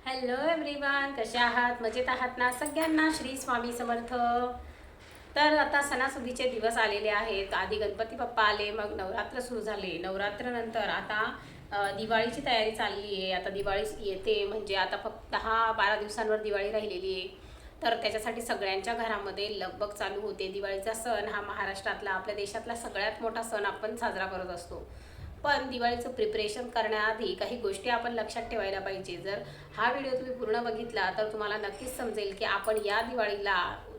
Hello everyone, कसे आहात? मजेत आहात ना? सगळ्यांना श्री स्वामी समर्थ. तर आता सणासुदीचे दिवस आलेले आहेत. आधी गणपती बाप्पा आले, मग नवरात्र सुरू झाले. नवरात्रनंतर आता दिवाळीची तयारी चालली आहे. आता दिवाळी येते, म्हणजे आता फक्त 10-12 दिवसांवर दिवाळी राहिलेली आहे. तर त्याच्यासाठी सगळ्यांच्या घरामध्ये लगबग चालू होते. दिवाळीचा सण हा महाराष्ट्रातला, आपल्या देशातला सगळ्यात मोठा सण आपण साजरा करत असतो. पण दिवाळीचं प्रिपरेशन करण्याआधी काही गोष्टी आपण लक्षात ठेवायला पाहिजे. जर हा व्हिडिओ तुम्ही पूर्ण बघितला तर तुम्हाला नक्कीच समजेल की आपण या दिवाळीला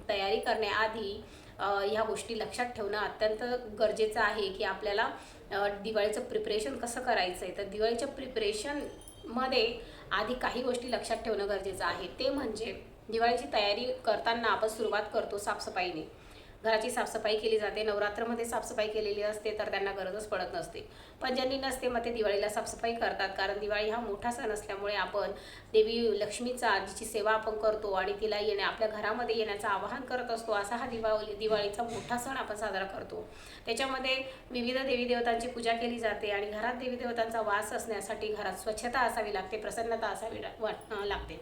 तयारी करण्याआधी ह्या गोष्टी लक्षात ठेवणं अत्यंत गरजेचं आहे की आपल्याला दिवाळीचं प्रिपरेशन कसं करायचं आहे. तर दिवाळीच्या प्रिपरेशनमध्ये आधी काही गोष्टी लक्षात ठेवणं गरजेचं आहे. ते म्हणजे दिवाळीची तयारी करताना आपण सुरुवात करतो साफसफाईने. घराची साफसफाई केली जाते. नवरात्रमध्ये साफसफाई केलेली असते तर त्यांना गरजच पडत नसते. पण ज्यांनी नसते मग ते दिवाळीला साफसफाई करतात, कारण दिवाळी हा मोठा सण असल्यामुळे आपण देवी लक्ष्मीचा जिची सेवा आपण करतो आणि तिला आपल्या घरामध्ये येण्याचं आवाहन करत असतो. असा हा दिवाळीचा मोठा सण आपण साजरा करतो. त्याच्यामध्ये विविध देवी देवतांची पूजा केली जाते आणि घरात देवी देवतांचा वास असण्यासाठी घरात स्वच्छता असावी लागते, प्रसन्नता असावी लागते.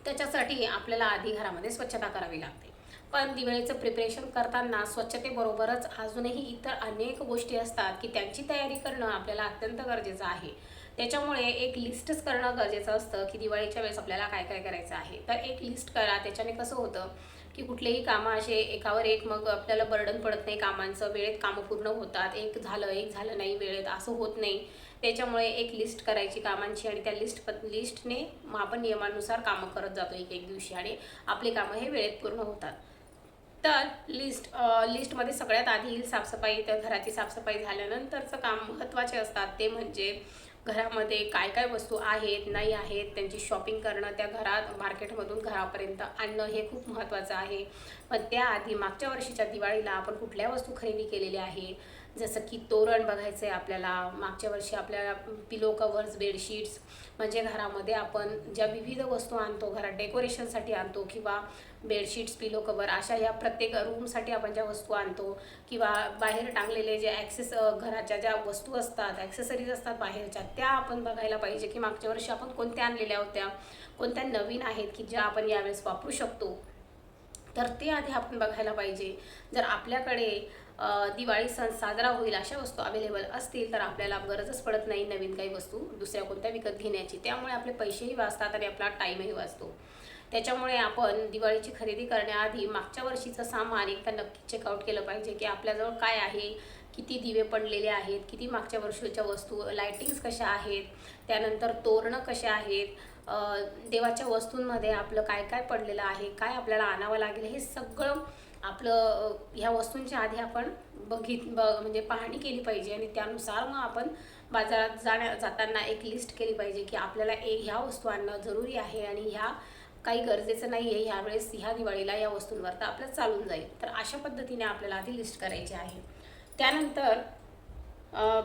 त्याच्यासाठी आपल्याला आधी घरामध्ये स्वच्छता करावी लागते. पण दिवाळीचं प्रिपरेशन करताना स्वच्छतेबरोबरच अजूनही इतर अनेक गोष्टी असतात की त्यांची तयारी करणं आपल्याला अत्यंत गरजेचं आहे. त्याच्यामुळे एक लिस्टच करणं गरजेचं असतं की दिवाळीच्या वेळेस आपल्याला काय काय करायचं आहे. तर एक लिस्ट करा. त्याच्याने कसं होतं की कुठलेही कामं असे एकावर एक मग आपल्याला बर्डन पडत नाही कामांचं. वेळेत कामं पूर्ण होतात. एक झालं नाही वेळेत असं होत नाही. त्याच्यामुळे एक लिस्ट करायची कामांची आणि त्या लिस्टने आपण नियमानुसार कामं करत जातो एक एक दिवशी आणि आपले कामं हे वेळेत पूर्ण होतात. तर लिस्टमध्ये सगळ्यात आधी येईल साफसफाई. तर घराची साफसफाई झाल्यानंतरचं काम महत्त्वाचे असतात. ते म्हणजे घरामध्ये काय काय वस्तू आहेत नाही आहेत त्यांची शॉपिंग करणं, त्या घरात मार्केटमधून घरापर्यंत आणणं हे खूप महत्त्वाचं आहे. पण त्याआधी मागच्या वर्षीच्या दिवाळीला आपण कुठल्या वस्तू खरेदी केलेल्या आहे. जसं की तोरण बघायचं आहे आपल्याला. मागच्या वर्षी आपल्याला पिलो कव्हर्स, बेडशीट्स, म्हणजे घरामध्ये आपण ज्या विविध वस्तू आणतो, घरात डेकोरेशनसाठी आणतो किंवा बेडशीट्स, पिलो कवर अशा ह्या प्रत्येक रूमसाठी आपण ज्या वस्तू आणतो किंवा बाहेर टांगलेले जे घराच्या ज्या वस्तू असतात, ॲक्सेसरीज असतात बाहेरच्या, त्या आपण बघायला पाहिजे की मागच्या वर्षी आपण कोणत्या आणलेल्या होत्या, कोणत्या नवीन आहेत की ज्या आपण यावेळेस वापरू शकतो. तर ते आधी आपण बघायला पाहिजे. जर आपल्याकडे दिवाळी सण साजरा होईल अशा वस्तू अवेलेबल असतील तर आपल्याला गरजच पडत नाही नवीन काही वस्तू दुसऱ्या कोणत्या विकत घेण्याची. त्यामुळे आपले पैसेही वाचतात आणि आपला टाईमही वाचतो. त्याच्यामुळे आपण दिवाळीची खरेदी करण्याआधी मागच्या वर्षीचं सामान एकदा नक्की चेकआउट केलं पाहिजे की आपल्याजवळ काय आहे, किती दिवे पडलेले आहेत, किती मागच्या वर्षीच्या वस्तू, लायटिंग्स कशा आहेत, त्यानंतर तोरणं कशा आहेत, देवाच्या वस्तूंमध्ये आपलं काय काय पडलेलं आहे, काय आपल्याला आणावं लागेल, हे सगळं आपलं ह्या वस्तूंच्या आधी आपण म्हणजे पाहणी केली पाहिजे आणि त्यानुसार मग आपण बाजारात जाताना एक लिस्ट केली पाहिजे की आपल्याला ह्या वस्तू आणणं जरुरी आहे आणि ह्या काही गरजेचं नाही आहे ह्यावेळेस, ह्या दिवाळीला या वस्तूंवर तर आपलं चालून जाईल. तर अशा पद्धतीने आपल्याला आधी लिस्ट करायची आहे. त्यानंतर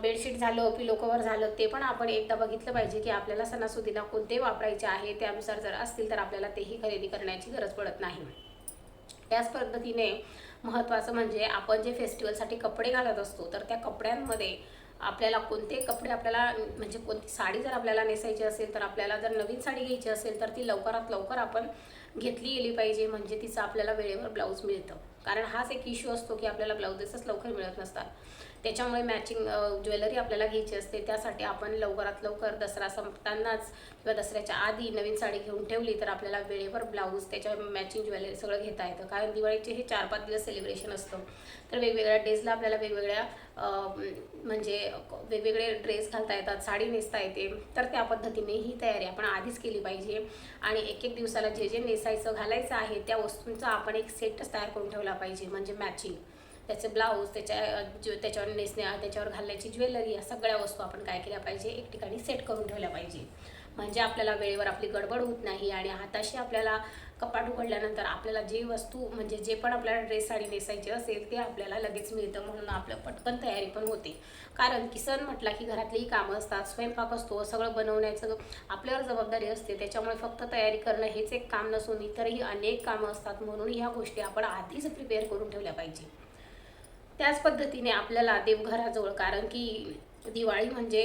बेडशीट झालं, पिलो कवर झालं, ते पण आपण एकदा बघितलं पाहिजे की आपल्याला सणासुदीला कोणते वापरायचे आहे. त्यानुसार जर असतील तर आपल्याला तेही खरेदी करण्याची गरज पडत नाही. त्याच पद्धतीने महत्त्वाचं म्हणजे आपण जे फेस्टिवलसाठी कपडे घालत असतो तर त्या कपड्यांमध्ये आपल्याला कोणते कपडे आपल्याला म्हणजे कोणती साडी जर आपल्याला नेसायची असेल तर आपल्याला जर नवीन साडी घ्यायची असेल तर ती लवकरात लवकर आपण घेतली गेली पाहिजे, म्हणजे तिचं आपल्याला वेळेवर ब्लाऊज मिळतं. कारण हाच एक इश्यू असतो की आपल्याला ब्लाउजेसच लवकर मिळत नसतात. त्याच्यामुळे मॅचिंग ज्वेलरी आपल्याला घ्यायची असते. त्यासाठी आपण लवकरात लवकर दसरा संपतानाच किंवा दसऱ्याच्या आधी नवीन साडी घेऊन ठेवली तर आपल्याला वेळेवर ब्लाऊज, त्याच्या मॅचिंग ज्वेलरी सगळं घेता येतं. कारण दिवाळीचे हे 4-5 दिवस सेलिब्रेशन असतं. तर वेगवेगळ्या डेजला आपल्याला वेगवेगळ्या म्हणजे वेगवेगळे ड्रेस घालता येतात, साडी नेसता येते. तर त्या पद्धतीने ही तयारी आपण आधीच केली पाहिजे आणि एक एक दिवसाला जे जे नेसायचं घालायचं आहे त्या वस्तूंचा आपण एक सेटच तयार करून ठेवला पाहिजे. म्हणजे मॅचिंग त्याचे ब्लाऊज, त्याच्यावर त्याच्यावर घालण्याची ज्वेलरी, या सगळ्या वस्तू आपण काय केल्या पाहिजे, एक ठिकाणी सेट करून ठेवल्या पाहिजे. म्हणजे आपल्याला वेळेवर आपली गडबड होत नाही आणि हाताशी आपल्याला कपाट उघडल्यानंतर आपल्याला जे वस्तू म्हणजे जे पण आपल्याला ड्रेस साडी नेसायची असेल ते आपल्याला लगेच मिळतं. म्हणून आपलं पटकन तयारी पण होते. कारण की सण म्हटला की घरातलीही कामं असतात, स्वयंपाक असतो, सगळं बनवण्याचं आपल्यावर जबाबदारी असते. त्याच्यामुळे फक्त तयारी करणं हेच एक काम नसून इतरही अनेक कामं असतात. म्हणून ह्या गोष्टी आपण आधीच प्रिपेअर करून ठेवल्या पाहिजे. त्याच पद्धतीने आपल्याला देवघराजवळ, कारण की दिवाळी म्हणजे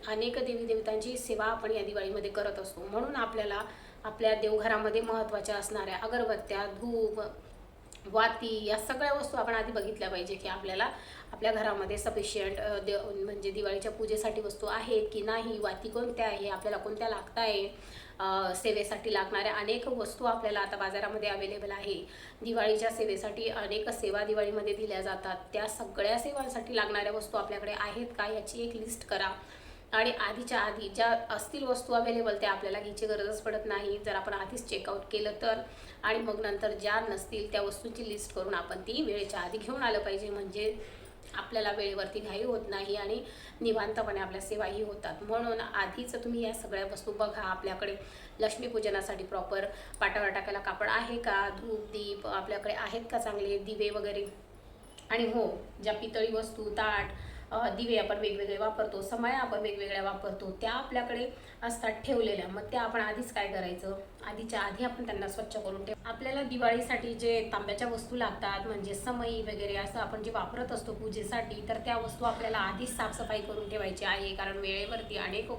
अनेक देवी देवतांची सेवा आपण या दिवाळीमध्ये करत असतो. म्हणून आपल्याला आपल्या देवघरामध्ये महत्त्वाच्या असणाऱ्या अगरबत्त्या, धूप, वाती या सगळ्या वस्तू आपण आधी बघितल्या पाहिजे की आपल्याला आपल्या घरामध्ये सफिशियंट म्हणजे दिवाळीच्या पूजेसाठी वस्तू आहेत की नाही, वाती कोणत्या आहे, आपल्याला कोणत्या लागत आहे, सेवेसाठी लागणाऱ्या अनेक वस्तू आपल्याला आता बाजारामध्ये अवेलेबल आहे. दिवाळीच्या सेवेसाठी अनेक सेवा दिवाळीमध्ये दिल्या जातात. त्या सगळ्या सेवांसाठी लागणाऱ्या वस्तू आपल्याकडे आहेत का याची एक लिस्ट करा. आणि आधीच्या आधी ज्या असतील वस्तू अवेलेबल त्या आपल्याला घ्यायची गरजच पडत नाही जर आपण आधीच चेकआउट केलं तर. आणि मग नंतर ज्या नसतील त्या वस्तूंची लिस्ट करून आपण ती वेळेच्या आधी घेऊन आलं पाहिजे, म्हणजे आपल्याला वेळेवरती घाई होत नाही आणि निवांतपणे आपल्या सेवाही होतात. म्हणून आधीच तुम्ही या सगळ्या वस्तू बघा. आपल्याकडे लक्ष्मीपूजनासाठी प्रॉपर पाटावर टाकायला कापड आहे का, धूप दीप आपल्याकडे आहेत का, चांगले दिवे वगैरे. आणि हो, ज्या पितळी वस्तू, ताट, दिवे आपण वेगवेगळे वापरतो, समया आपण वेगवेगळ्या वापरतो, त्या आपल्याकडे असतात ठेवलेल्या. मग त्या आपण आधीच काय करायचं, आधीच्या आधी आपण त्यांना स्वच्छ करून ठेव. आपल्याला दिवाळीसाठी जे तांब्याच्या वस्तू लागतात म्हणजे समई वगैरे असं आपण जे वापरत असतो पूजेसाठी, तर त्या वस्तू आपल्याला आधीच साफसफाई करून ठेवायची आहे. कारण वेळेवरती अनेक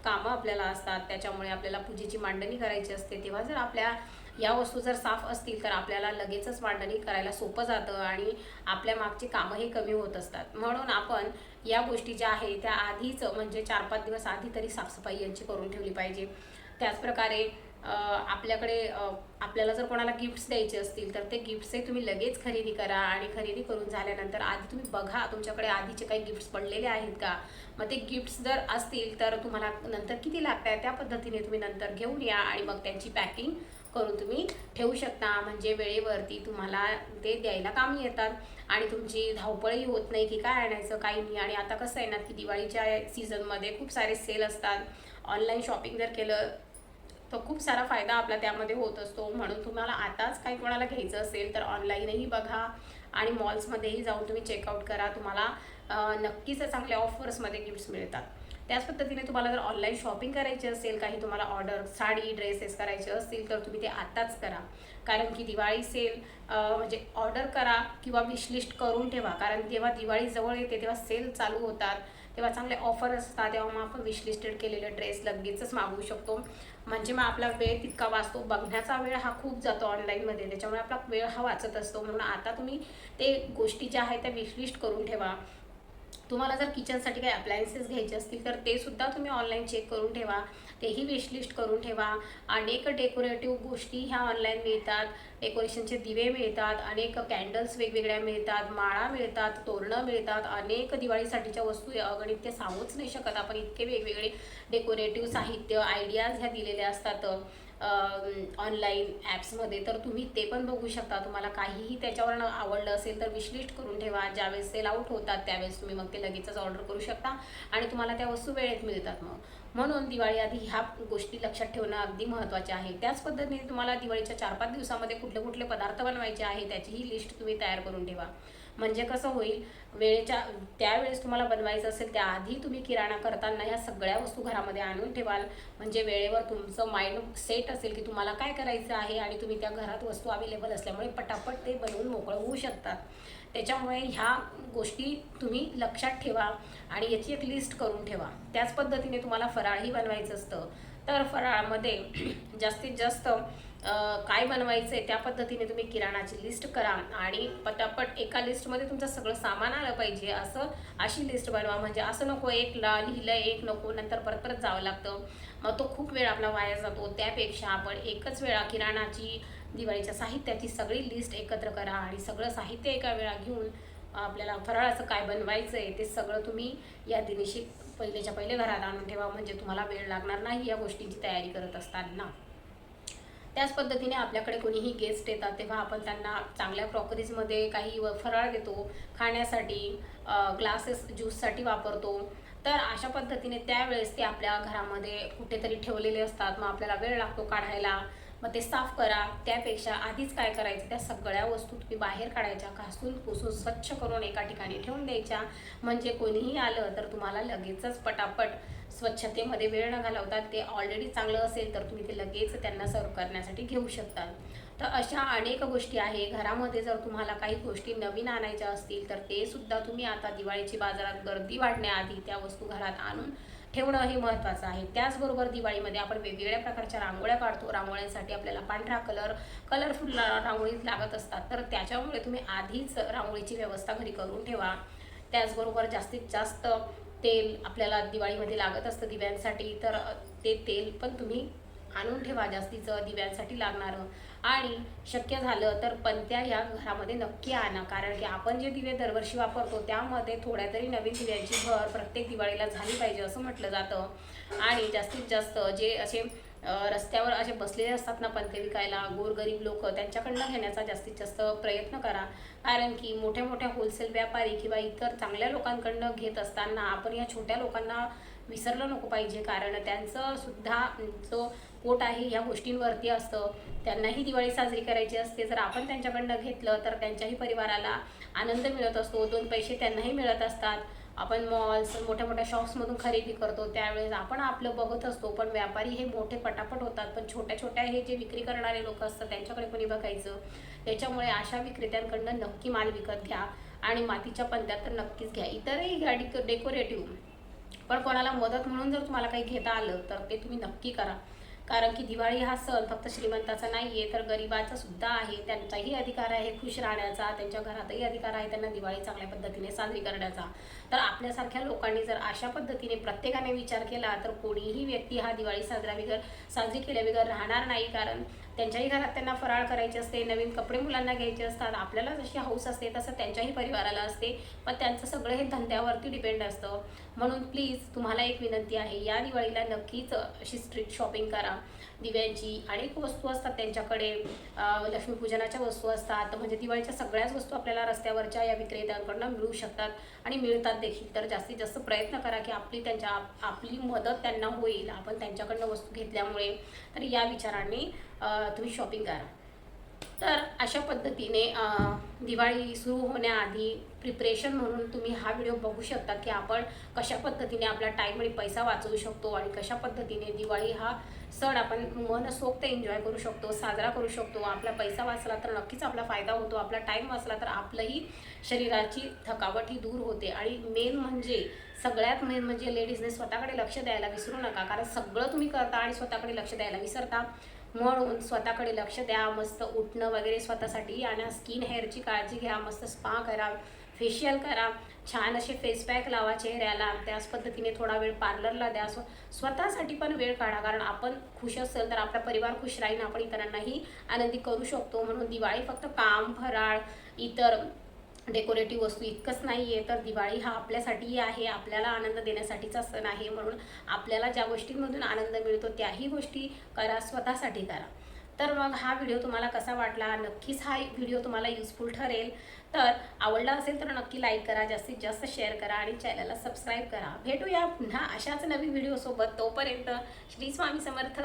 कामं आपल्याला असतात, त्याच्यामुळे आपल्याला पूजेची मांडणी करायची असते. तेव्हा जर आपल्या या वस्तू जर साफ असतील तर आपल्याला लगेचच मांडणी करायला सोपं जातं आणि आपल्या मागची कामंही कमी होत असतात. म्हणून आपण या गोष्टी ज्या आहेत त्या आधीच म्हणजे 4-5 दिवस आधी तरी साफसफाई यांची करून ठेवली पाहिजे. त्याचप्रकारे आपल्याकडे आपल्याला जर कोणाला गिफ्ट्स द्यायचे असतील तर ते गिफ्ट्सही तुम्ही लगेच खरेदी करा. आणि खरेदी करून झाल्यानंतर आधी तुम्ही बघा तुमच्याकडे आधीचे काही गिफ्ट्स पडलेले आहेत का. मग ते गिफ्ट्स जर असतील तर तुम्हाला नंतर किती लागत आहे त्या पद्धतीने तुम्ही नंतर घेऊन या आणि मग त्यांची पॅकिंग करून तुम्ही ठेवू शकता. म्हणजे वेळेवरती तुम्हाला ते द्यायला कामी येतात आणि तुमची धावपळही होत नाही की काय आणायचं काही नाही. आणि आता कसं आहे ना की दिवाळीच्या सीझनमध्ये खूप सारे सेल असतात. ऑनलाईन शॉपिंग जर केलं तर खूप सारा फायदा आपला त्यामध्ये होत असतो. म्हणून तुम्हाला आताच काही कोणाला घ्यायचं असेल तर ऑनलाईनही बघा आणि मॉल्समध्येही जाऊन तुम्ही चेकआउट करा. तुम्हाला नक्कीच चांगल्या ऑफर्समध्ये गिफ्ट्स मिळतात. त्याच पद्धतीने तुम्हाला जर ऑनलाईन शॉपिंग करायची असेल, काही तुम्हाला ऑर्डर साडी ड्रेसेस करायचे असतील तर तुम्ही ते आताच करा. कारण की दिवाळी सेल म्हणजे ऑर्डर करा किंवा विशलिस्ट करून ठेवा. कारण जेव्हा दिवाळी जवळ येते तेव्हा सेल चालू होतात, तेव्हा चांगले ऑफर असतात, तेव्हा मग आपण विशलिस्टेड केलेले ड्रेस लगेचच मागवू शकतो. म्हणजे मग आपला वेळ तितका वाचतो. बघण्याचा वेळ हा खूप जातो ऑनलाईनमध्ये, त्याच्यामुळे आपला वेळ हा वाचत असतो. म्हणून आता तुम्ही ते गोष्टी ज्या आहेत त्या विशलिस्ट करून ठेवा. तुम्हाला जर किचनसाठी काही अप्लायन्सेस घ्यायचे असतील तर ते सुद्धा तुम्ही ऑनलाईन चेक करून ठेवा, तेही विशलिस्ट करून ठेवा. अनेक डेकोरेटिव्ह गोष्टी ह्या ऑनलाईन मिळतात. डेकोरेशनचे दिवे मिळतात, अनेक कॅन्डल्स वेगवेगळ्या मिळतात, माळा मिळतात, तोरणं मिळतात, अनेक दिवाळीसाठीच्या वस्तू अगणित ते सांगूच नाही शकत आपण. इतके वेगवेगळे डेकोरेटिव्ह साहित्य आयडियाज ह्या दिलेल्या असतात ऑनलाईन ॲप्समध्ये. तर तुम्ही ते पण बघू शकता. तुम्हाला काहीही त्याच्यावर आवडलं असेल तर विशलिस्ट करून ठेवा. ज्यावेळेस सेल आउट होतात त्यावेळेस तुम्ही मग ते लगेचच ऑर्डर करू शकता आणि तुम्हाला त्या वस्तू वेळेत मिळतात. म्हणून दिवाळी आधी ह्या गोष्टी लक्षात ठेवणं अगदी महत्त्वाचे आहे. त्याच पद्धतीने तुम्हाला दिवाळीच्या 4-5 दिवसामध्ये कुठले कुठले पदार्थ बनवायचे आहे त्याचीही लिस्ट तुम्ही तयार करून ठेवा. म्हणजे कसं होईल, वेळेच्या त्यावेळेस तुम्हाला बनवायचं असेल त्याआधी तुम्ही किराणा करताना ह्या सगळ्या वस्तू घरामध्ये आणून ठेवाल. म्हणजे वेळेवर तुमचं माइंड सेट असेल की तुम्हाला काय करायचं आहे आणि तुम्ही त्या घरात वस्तू अवेलेबल असल्यामुळे पटापट ते बनवून मोकळं होऊ शकतात. त्याच्यामुळे ह्या गोष्टी तुम्ही लक्षात ठेवा आणि याची एक लिस्ट करून ठेवा. त्याच पद्धतीने तुम्हाला फराळही बनवायचं असतं तर फराळामध्ये जास्तीत जास्त काय बनवायचं आहे त्या पद्धतीने तुम्ही किराणाची लिस्ट करा आणि पटापट एका लिस्टमध्ये तुमचं सगळं सामान आलं पाहिजे अशी लिस्ट बनवा. म्हणजे असं नको एक लिहिलं एक नको नंतर परत परत जावं लागतं, मग तो खूप वेळ आपला वाया जातो. त्यापेक्षा आपण एकच वेळा किराणाची दिवाळीच्या साहित्याची सगळी लिस्ट एकत्र करा आणि सगळं साहित्य एका वेळा घेऊन आपल्याला फराळाचं काय बनवायचं आहे ते सगळं तुम्ही या दिवशी पहिलेच्या पहिले घरात आणून ठेवा. म्हणजे तुम्हाला वेळ लागणार नाही या गोष्टींची तयारी करत असताना. त्याच पद्धतीने आपल्याकडे कोणीही गेस्ट येतात तेव्हा आपण त्यांना चांगल्या क्रॉकरीजमध्ये काही फराळ देतो खाण्यासाठी, ग्लासेस ज्यूससाठी वापरतो. तर अशा पद्धतीने त्यावेळेस ते आपल्या घरामध्ये कुठेतरी ठेवलेले असतात, मग आपल्याला वेळ लागतो काढायला. मग ते साफ करा. त्यापेक्षा आधीच काय करायचं, त्या सगळ्या वस्तू तुम्ही बाहेर काढायच्या, घासून पुसून स्वच्छ करून एका ठिकाणी ठेवून द्यायच्या. म्हणजे कोणीही आलं तर तुम्हाला लगेचच पटापट स्वच्छतेमध्ये वेळ न घालवतात ते ऑलरेडी चांगलं असेल तर तुम्ही ते लगेच त्यांना सर्व करण्यासाठी घेऊ शकता. तर अशा अनेक गोष्टी आहे घरामध्ये. जर तुम्हाला काही गोष्टी नवीन आणायच्या असतील तर ते सुद्धा तुम्ही आता दिवाळीची बाजारात गर्दी वाढण्याआधी त्या वस्तू घरात आणून ठेवणं हे महत्त्वाचं आहे. त्याचबरोबर दिवाळीमध्ये आपण वेगवेगळ्या प्रकारच्या रांगोळ्या काढतो. रांगोळ्यांसाठी आपल्याला पांढरा कलरफुल रांगोळी लागत असतात, तर त्याच्यामुळे तुम्ही आधीच रांगोळीची व्यवस्था घरी करून ठेवा. त्याचबरोबर जास्तीत जास्त तेल आपल्याला दिवाळीमध्ये लागत असतं दिव्यांसाठी, तर ते तेल पण तुम्ही आणून ठेवा जास्तीचं दिव्यांसाठी लागणारं. आणि शक्य झालं तर पणत्या ह्या घरामध्ये नक्की आणा, कारण की आपण जे दिवे दरवर्षी वापरतो त्यामध्ये थोड्या तरी नवीन दिव्यांची भर प्रत्येक दिवाळीला झाली पाहिजे असं म्हटलं जातं. आणि जास्तीत जास्त जे असे रस्त्यावर असे बसलेले असतात ना पणते विकायला, गोरगरीब लोक, त्यांच्याकडनं घेण्याचा जास्तीत जास्त प्रयत्न करा. कारण की मोठ्या मोठ्या होलसेल व्यापारी किंवा इतर चांगल्या लोकांकडनं घेत असताना आपण या छोट्या लोकांना विसरलं नको पाहिजे, कारण त्यांचं सुद्धा जो पोट आहे ह्या गोष्टींवरती असतं. त्यांनाही दिवाळी साजरी करायची असते. जर आपण त्यांच्याकडनं घेतलं तर त्यांच्याही परिवाराला आनंद मिळत असतो, दोन पैसे त्यांनाही मिळत असतात. आपण मॉल्स, मोठ्या मोठ्या शॉप्समधून खरेदी करतो त्यावेळेस आपण आपलं बघत असतो, पण व्यापारी हे मोठे पटापट होतात, पण छोट्या छोट्या हे जे विक्री करणारे लोक असतात त्यांच्याकडे कोणी बघायचं. त्याच्यामुळे अशा विक्रेत्यांकडनं नक्की माल विकत घ्या. आणि मातीच्या पणत्या तर नक्कीच घ्या. इतरही घ्या डेकोरेटिव्ह, पण कोणाला मदत म्हणून जर तुम्हाला काही घेता आलं तर ते तुम्ही नक्की करा. कारण की दिवाळी हा सण फक्त श्रीमंताचा नाही आहे, तर गरिबाचा सुद्धा आहे. त्यांचाही अधिकार आहे खुश राहण्याचा, त्यांच्या घरातही अधिकार आहे त्यांना दिवाळी चांगल्या पद्धतीने साजरी करण्याचा. तर आपल्यासारख्या लोकांनी जर अशा पद्धतीने प्रत्येकाने विचार केला तर कोणीही व्यक्ती हा दिवाळी साजरी केल्याबिगर राहणार नाही. कारण त्यांच्याही घरात त्यांना फराळ करायचे असते, नवीन कपडे मुलांना घ्यायचे असतात. आपल्याला जशी हौस असते तसं त्यांच्याही परिवाराला असते, पण त्यांचं सगळं हे धंद्यावरती डिपेंड असतं. म्हणून प्लीज तुम्हाला एक विनंती आहे, या दिवाळीला नक्कीच अशी स्ट्रीट शॉपिंग करा. दिव्यांची अनेक वस्तू असतात त्यांच्याकडे, लक्ष्मीपूजनाच्या वस्तू असतात, म्हणजे दिवाळीच्या सगळ्याच वस्तू आपल्याला रस्त्यावरच्या या विक्रेत्यांकडून मिळू शकतात आणि मिळतात देखील. तर जास्तीत जास्त प्रयत्न करा की आपली मदत त्यांना होईल आपण त्यांच्याकडनं वस्तू घेतल्यामुळे. तर या विचारांनी तुम्ही शॉपिंग करा. तर अशा पद्धतीने दिवाळी सुरू होण्याआधी प्रिपरेशन म्हणून तुम्ही हा व्हिडिओ बघू शकता की आपण कशा पद्धतीने आपला टाईम आणि पैसा वाचवू शकतो आणि कशा पद्धतीने दिवाळी हा सण आपण मनसोक्त एन्जॉय करू शकतो, साजरा करू शकतो. आपला पैसा वाचला तर नक्कीच आपला फायदा होतो, आपला टाईम वाचला तर आपलंही शरीराची थकावट ही दूर होते. आणि सगळ्यात मेन म्हणजे लेडीजने स्वतःकडे लक्ष द्यायला विसरू नका, कारण सगळं तुम्ही करता आणि स्वतःकडे लक्ष द्यायला विसरता. म्हणून स्वतःकडे लक्ष द्या, मस्त उठणं वगैरे स्वतःसाठी, आणि स्किन हेअरची काळजी घ्या, मस्त स्पा करा, फेशियल करा, छान असे फेस पॅक लावा चेहऱ्याला, त्याच पद्धतीने थोडा वेळ पार्लरला द्या. स्वतःसाठी पण वेळ काढा, कारण आपण खुश असेल तर आपला परिवार खुश राहील, आपण इतरांनाही आनंदी करू शकतो. म्हणून दिवाळी फक्त काम, फराळ, इतर डेकोरेटिव्ह वस्तू इतकंच नाही आहे, तर दिवाळी हा आपल्यासाठीही आहे, आपल्याला आनंद देण्यासाठीचा सण आहे. म्हणून आपल्याला ज्या गोष्टींमधून आनंद मिळतो त्याही गोष्टी करा, स्वतःसाठी करा. तर मग हा व्हिडिओ तुम्हाला कसा वाटला? नक्कीच हा व्हिडिओ तुम्हाला युजफुल ठरेल. तर आवडला असेल तर नक्की लाईक करा, जास्तीत जास्त शेअर करा आणि चॅनलला सबस्क्राईब करा. भेटूया पुन्हा अशाच नवीन व्हिडिओसोबत. तोपर्यंत श्री स्वामी समर्थ.